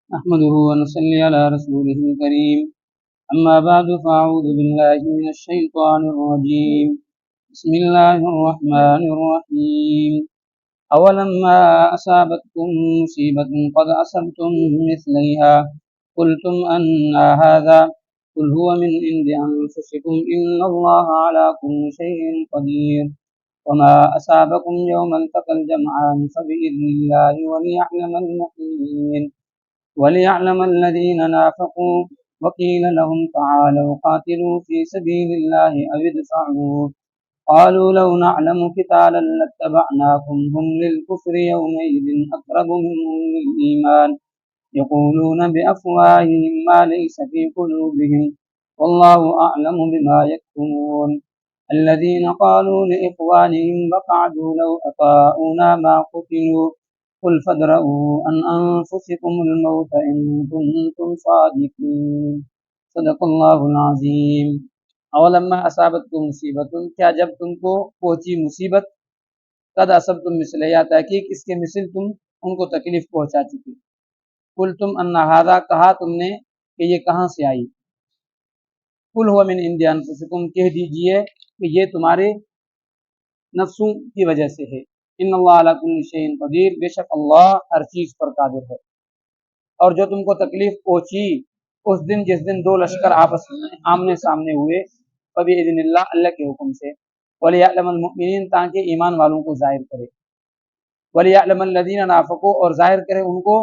نحمده ونصلي على رسوله الكريم أما بعد فأعوذ بالله من الشيطان الرجيم بسم الله الرحمن الرحيم أولما أصابتكم مصيبة قد أصبتم مثليها قلتم أن هذا قل هو من عند أنفسكم إن الله على كل شيء قدير وما أصابكم يوم التقى الجمعان فبإذن الله وليعلم الذين نافقوا وقيل لهم تعالوا قاتلوا في سبيل الله أو ادفعوا قالوا لو نعلم قتالا لاتبعناكم هم للكفر يومئذ أقرب منهم للإيمان يقولون بأفواههم ما ليس في قلوبهم والله أعلم بما يكتمون الذين قالوا لإخوانهم وقعدوا لو أطاعونا ما قتلوا قل فادرؤوا عن أنفسكم الموت إن كنتم صادقين صدق اللہ العظیم اولما اصابتکم مصیبت، کیا جب تم کو پہنچی مصیبت، قد اصبتم مثلیہ تحقیق اس کے مثل تم ان کو تکلیف پہنچا چکے، قل تم ان ھذا کہا تم نے کہ یہ کہاں سے آئی، قل هو من عند انفسکم کہہ دیجئے کہ یہ تمہارے نفسوں کی وجہ سے ہے، ان اللہ علی کل شیء قدیر بے شک اللہ ہر چیز پر قادر ہے۔ اور جو تم کو تکلیف پہنچی اس دن جس دن دو لشکر آپس میں آمنے سامنے ہوئے، فبإذن اللہ اللہ کے حکم سے، ولیعلم المؤمنین تاکہ ایمان والوں کو ظاہر کرے، ولیعلم الذین نافقوا اور ظاہر کرے ان کو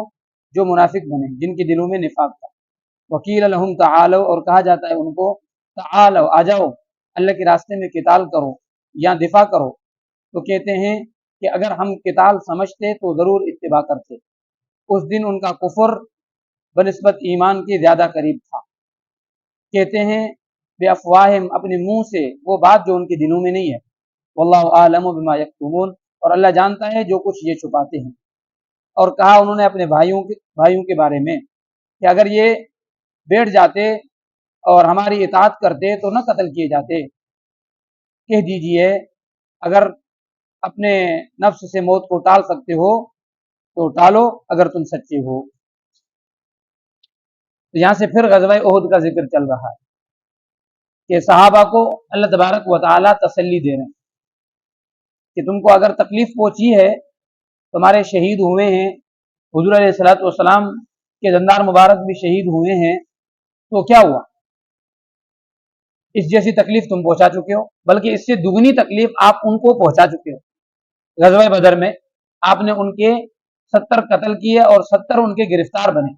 جو منافق بنے جن کے دلوں میں نفاق تھا، وقیل لہم تعالوا اور کہا جاتا ہے ان کو تعالوا آ جاؤ اللہ کے راستے میں قتال کرو یا دفاع کرو، تو کہتے ہیں کہ اگر ہم قتال سمجھتے تو ضرور اتباع کرتے، اس دن ان کا کفر بنسبت ایمان کے زیادہ قریب تھا، کہتے ہیں بے افواہم اپنے منہ سے وہ بات جو ان کے دلوں میں نہیں ہے، واللہ اعلم بما یکتمون اور اللہ جانتا ہے جو کچھ یہ چھپاتے ہیں، اور کہا انہوں نے اپنے بھائیوں کے بارے میں کہ اگر یہ بیٹھ جاتے اور ہماری اطاعت کرتے تو نہ قتل کیے جاتے، کہہ دیجئے اگر اپنے نفس سے موت کو ٹال سکتے ہو تو ٹالو اگر تم سچے ہو۔ تو یہاں سے پھر غزوہ احد کا ذکر چل رہا ہے کہ صحابہ کو اللہ تبارک و تعالی تسلی دے رہے ہیں کہ تم کو اگر تکلیف پہنچی ہے، تمہارے شہید ہوئے ہیں، حضور علیہ الصلوۃ والسلام کے دندار مبارک بھی شہید ہوئے ہیں، تو کیا ہوا؟ اس جیسی تکلیف تم پہنچا چکے ہو، بلکہ اس سے دگنی تکلیف آپ ان کو پہنچا چکے ہو۔ غزوہ بدر میں آپ نے ان کے 70 قتل کیے اور 70 ان کے گرفتار بنے،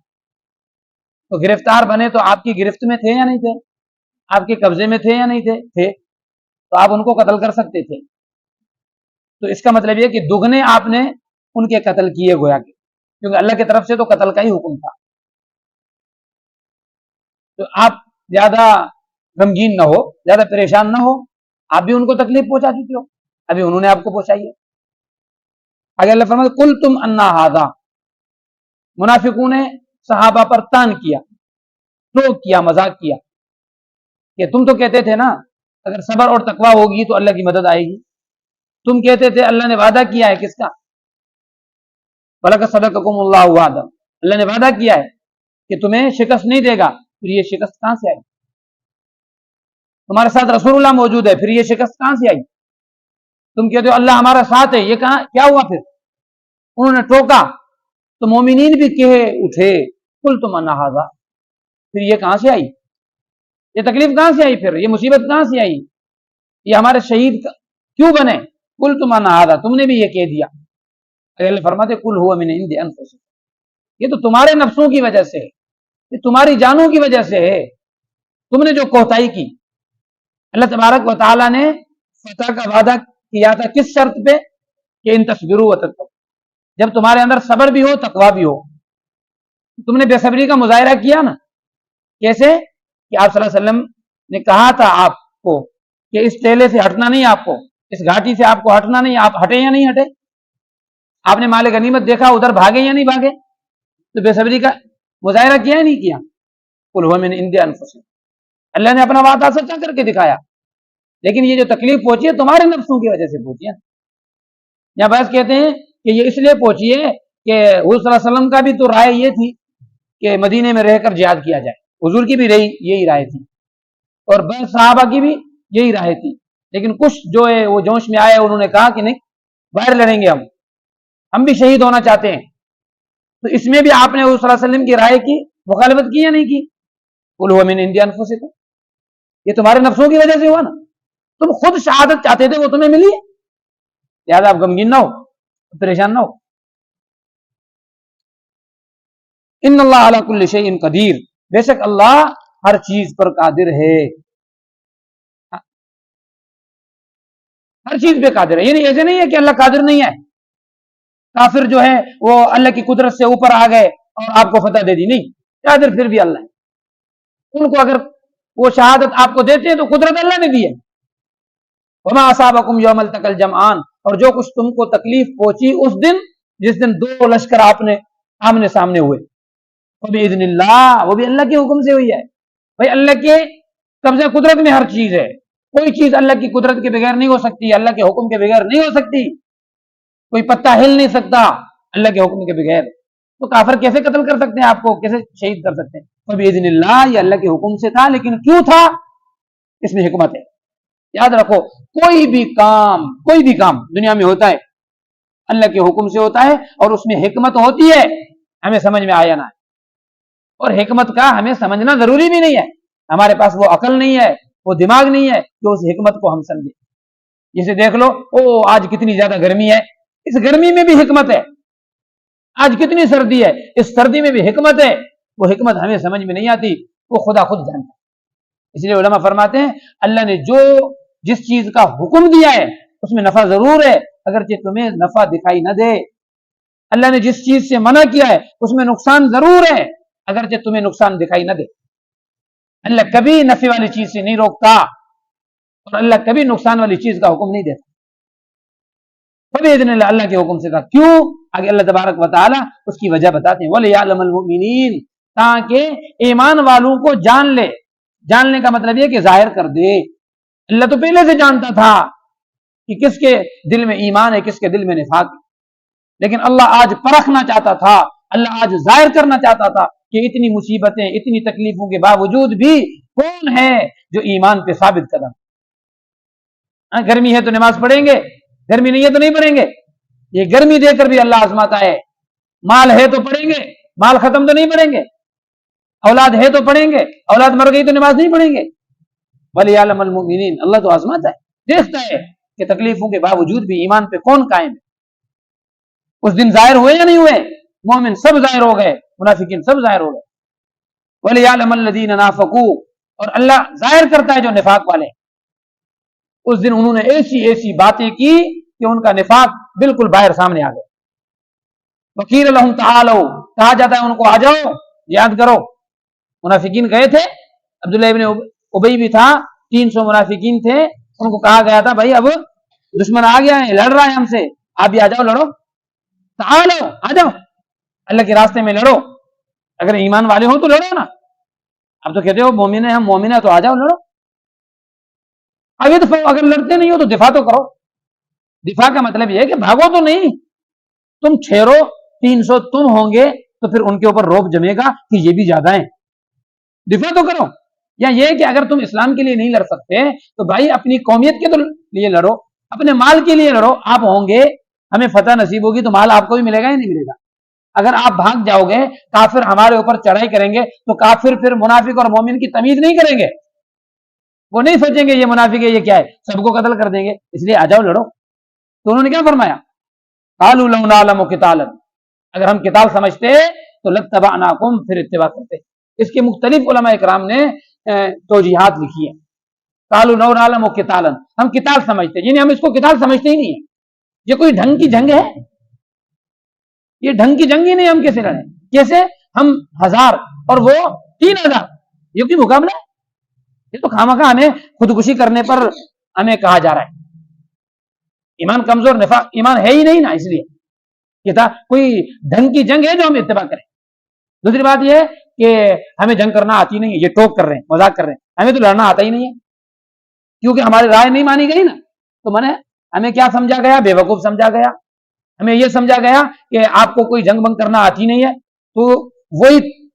تو گرفتار بنے تو آپ کی گرفت میں تھے یا نہیں تھے؟ آپ کے قبضے میں تھے یا نہیں تھے؟ تو آپ ان کو قتل کر سکتے تھے، تو اس کا مطلب یہ کہ دگنے آپ نے ان کے قتل کیے گویا کہ، کیونکہ اللہ کی طرف سے تو قتل کا ہی حکم تھا، تو آپ زیادہ غمگین نہ ہو، زیادہ پریشان نہ ہو، آپ بھی ان کو تکلیف پہنچا چکے ہو، ابھی انہوں نے آپ کو پہنچائی ہے۔ اگر اللہ فرمائے قل تم ان ھذا، منافقوں نے صحابہ پر تان کیا، ٹوک کیا، مذاق کیا کہ تم تو کہتے تھے نا اگر صبر اور تقوی ہوگی تو اللہ کی مدد آئے گی، تم کہتے تھے اللہ نے وعدہ کیا ہے کس کا؟ وَلَقَدْ صَدَقَكُمُ اللَّهُ وَعْدَهُ، اللہ نے وعدہ کیا ہے کہ تمہیں شکست نہیں دے گا، پھر یہ شکست کہاں سے آئی؟ تمہارے ساتھ رسول اللہ موجود ہے، پھر یہ شکست کہاں سے آئی؟ تم کہتے ہو اللہ ہمارا ساتھ ہے، یہ کہاں کیا ہوا؟ پھر انہوں نے ٹوکا تو مومنین بھی کہے اٹھے قل تم ان ھذا، پھر یہ کہاں سے آئی؟ یہ تکلیف کہاں سے آئی؟ پھر یہ مصیبت کہاں سے آئی؟ یہ ہمارے شہید کیوں بنے؟ قل تم ان ھذا، تم نے بھی یہ کہہ دیا۔ اللہ فرماتے قل هو من عند انفسکم، یہ تو تمہارے نفسوں کی وجہ سے ہے، یہ تمہاری جانوں کی وجہ سے ہے، تم نے جو کوتاہی کی۔ اللہ تبارک و تعالی نے فتح کا وعدہ کیا تھا کس شرط پہ؟ کہ ان تصبروا وتتقوا، جب تمہارے اندر صبر بھی ہو تقوی بھی ہو۔ تم نے بے صبری کا مظاہرہ کیا نا، کیسے کہ آپ صلی اللہ علیہ وسلم نے کہا تھا آپ کو کہ اس ٹیلے سے ہٹنا نہیں، آپ کو اس گھاٹی سے آپ کو ہٹنا نہیں، آپ ہٹے یا نہیں ہٹے؟ آپ نے مال غنیمت دیکھا ادھر بھاگے یا نہیں بھاگے؟ تو بے صبری کا مظاہرہ کیا یا نہیں کیا؟ قل هو من عند انفسکم، اللہ نے اپنا وعدہ سچا کر کے دکھایا، لیکن یہ جو تکلیف پہنچی ہے تمہارے نفسوں کی وجہ سے پہنچی ہے۔ یا بعض کہتے ہیں کہ یہ اس لیے پہنچی ہے کہ حضور صلی اللہ علیہ وسلم کا بھی تو رائے یہ تھی کہ مدینے میں رہ کر جہاد کیا جائے. حضور کی بھی یہی رائے تھی اور بعض صحابہ کی بھی یہی رائے تھی، لیکن کچھ جو ہے وہ جوش میں آئے، انہوں نے کہا کہ نہیں باہر لڑیں گے، ہم بھی شہید ہونا چاہتے ہیں. تو اس میں بھی آپ نے حضور صلی اللہ علیہ وسلم کی رائے کی مخالفت کی یا نہیں کی؟ قل هو من عند انفسکم، یہ تمہارے نفسوں کی وجہ سے ہوا نا، تم خود شہادت چاہتے تھے وہ تمہیں ملی ہے، لہٰذا آپ غمگین نہ ہو، پریشان نہ ہو. ان اللہ علی کل شیء قدیر، بے شک اللہ ہر چیز پر قادر ہے، ہر چیز پہ قادر ہے. یعنی ایسے نہیں ہے کہ اللہ قادر نہیں ہے، کافر جو ہے وہ اللہ کی قدرت سے اوپر آ گئے اور آپ کو فتح دے دی، نہیں، قادر پھر بھی اللہ ہے. ان کو اگر وہ شہادت آپ کو دیتے ہیں تو قدرت اللہ نے دی ہے. وما اصابکم یوم التقى الجمعان، اور جو کچھ تم کو تکلیف پہنچی اس دن جس دن دو لشکر آپ نے آمنے سامنے ہوئے، وباذن اللہ، وہ بھی اللہ کے حکم سے ہوئی ہے. بھائی اللہ کے قبضہ قدرت میں ہر چیز ہے، کوئی چیز اللہ کی قدرت کے بغیر نہیں ہو سکتی، اللہ کے حکم کے بغیر نہیں ہو سکتی. کوئی پتا ہل نہیں سکتا اللہ کے حکم کے بغیر. تو کافر کیسے قتل کر سکتے ہیں آپ کو، کیسے شہید کر سکتے ہیں؟ وباذن اللہ، یہ اللہ کے حکم سے تھا. لیکن کیوں تھا؟ اس میں حکمت ہے. یاد رکھو، کوئی بھی کام دنیا میں ہوتا ہے اللہ کے حکم سے ہوتا ہے اور اس میں حکمت ہوتی ہے، ہمیں سمجھ میں آیا نہ ہے. اور حکمت کا ہمیں سمجھنا ضروری بھی نہیں ہے، ہمارے پاس وہ عقل نہیں ہے، وہ دماغ نہیں ہے کہ اس حکمت کو ہم سمجھیں. جسے دیکھ لو، آج کتنی زیادہ گرمی ہے، اس گرمی میں بھی حکمت ہے. آج کتنی سردی ہے، اس سردی میں بھی حکمت ہے. وہ حکمت ہمیں سمجھ میں نہیں آتی، وہ خدا خود جانتا ہے. اس لیے علماء فرماتے ہیں اللہ نے جس چیز کا حکم دیا ہے اس میں نفع ضرور ہے، اگرچہ تمہیں نفع دکھائی نہ دے. اللہ نے جس چیز سے منع کیا ہے اس میں نقصان ضرور ہے، اگرچہ تمہیں نقصان دکھائی نہ دے. اللہ کبھی نفع والی چیز سے نہیں روکتا اور اللہ کبھی نقصان والی چیز کا حکم نہیں دیتا. فبإذن اللہ، اللہ کے حکم سے تھا. کیوں؟ آگے اللہ تبارک و تعالی اس کی وجہ بتاتے ہیں. وَلِيَعْلَمَ الْمُؤْمِنِينَ، تاکہ ایمان والوں کو جان لے. جاننے کا مطلب یہ کہ ظاہر کر دے. اللہ تو پہلے سے جانتا تھا کہ کس کے دل میں ایمان ہے، کس کے دل میں نفاق ہے، لیکن اللہ آج پرکھنا چاہتا تھا، اللہ آج ظاہر کرنا چاہتا تھا کہ اتنی مصیبتیں، اتنی تکلیفوں کے باوجود بھی کون ہے جو ایمان پہ ثابت قدم. گرمی ہے تو نماز پڑھیں گے، گرمی نہیں ہے تو نہیں پڑھیں گے. یہ گرمی دے کر بھی اللہ آزماتا ہے. مال ہے تو پڑھیں گے، مال ختم تو نہیں پڑھیں گے. اولاد ہے تو پڑھیں گے، اولاد مر گئی تو نماز نہیں پڑھیں گے. وَلِيَعْلَمَ الْمُؤْمِنِينَ، اللہ تو آزماتا ہے، دیکھتا ہے کہ تکلیفوں کے باوجود بھی ایمان پہ کون قائم ہے. اس دن ظاہر ہوئے یا نہیں ہوئے؟ مومن سب ظاہر ہو گئے، منافقین سب ظاہر ہو گئے. وَلِيَعْلَمَ الَّذِينَ نَافَقُوا، اور اللہ ظاہر کرتا ہے جو نفاق والے. اس دن انہوں نے ایسی باتیں کی کہ ان کا نفاق بالکل باہر سامنے آ گیا. وَقِيلَ لَهُمْ تَعَالَوْا، کہا جاتا ہے ان کو آ جاؤ جہاد کرو. منافقین گئے تھے، عبداللہ ابن ابی بھی تھا، 300 منافقین تھے. ان کو کہا گیا تھا بھائی اب دشمن آ گیا ہے، لڑ رہا ہے ہم سے، آپ بھی آ جاؤ لڑو. تعالو، آ جاؤ اللہ کے راستے میں لڑو، اگر ایمان والے ہو تو لڑو نا. اب تو کہتے ہو مومن ہے، ہم مومن ہے تو آ جاؤ لڑو. اگر لڑتے نہیں ہو تو دفاع تو کرو. دفاع کا مطلب یہ ہے کہ بھاگو تو نہیں، تم ٹھہرو. 300 تم ہوں گے تو پھر ان کے اوپر روب جمے گا کہ یہ بھی زیادہ ہیں. دفاع تو کرو. یا یہ کہ اگر تم اسلام کے لیے نہیں لڑ سکتے تو بھائی اپنی قومیت کے تو لیے لڑو، اپنے مال کے لیے لڑو. آپ ہوں گے، ہمیں فتح نصیب ہوگی تو مال آپ کو بھی ملے گا یا نہیں ملے گا. اگر آپ بھاگ جاؤ گے، کافر ہمارے اوپر چڑھائی کریں گے تو کافر پھر منافق اور مومن کی تمیز نہیں کریں گے. وہ نہیں سوچیں گے یہ منافق ہے یہ کیا ہے، سب کو قتل کر دیں گے. اس لیے آ جاؤ لڑو. تو انہوں نے کیا فرمایا؟ قالوا لو نعلم قتالا، اگر ہم قتال سمجھتے تو لاتبعناکم، پھر اتباع کرتے. اس کے مختلف علماء اکرام نے توجیحات لکھی ہیں. قالوا لو نعلم قتالا، ہم قتال سمجھتے، یعنی ہم اس کو قتال سمجھتے ہی نہیں ہیں. یہ کوئی ڈھنگ کی جنگ ہے؟ یہ ڈھنگ کی جنگ ہی نہیں. ہم کیسے لڑیں؟ کیسے ہم 1000 اور وہ 3000؟ یہ کوئی مقابلہ ہے؟ یہ تو خامخواہ ہمیں خودکشی کرنے پر ہمیں کہا جا رہا ہے. ایمان کمزور، نفاق ایمان ہے ہی نہیں نا. اس لیے یہ تھا کوئی ڈھنگ کی جنگ ہے جو ہم اتباع کریں. دوسری بات یہ ہے کہ ہمیں جنگ کرنا آتی نہیں ہے، یہ ٹوک کر رہے ہیں، مذاق کر رہے ہیں. ہمیں تو لڑنا آتا ہی نہیں ہے کیونکہ ہماری رائے نہیں مانی گئی نا. تو ہمیں کیا سمجھا گیا؟ بے وقوف سمجھا گیا. ہمیں یہ سمجھا گیا کہ آپ کو کوئی جنگ بنگ کرنا آتی نہیں ہے. تو وہی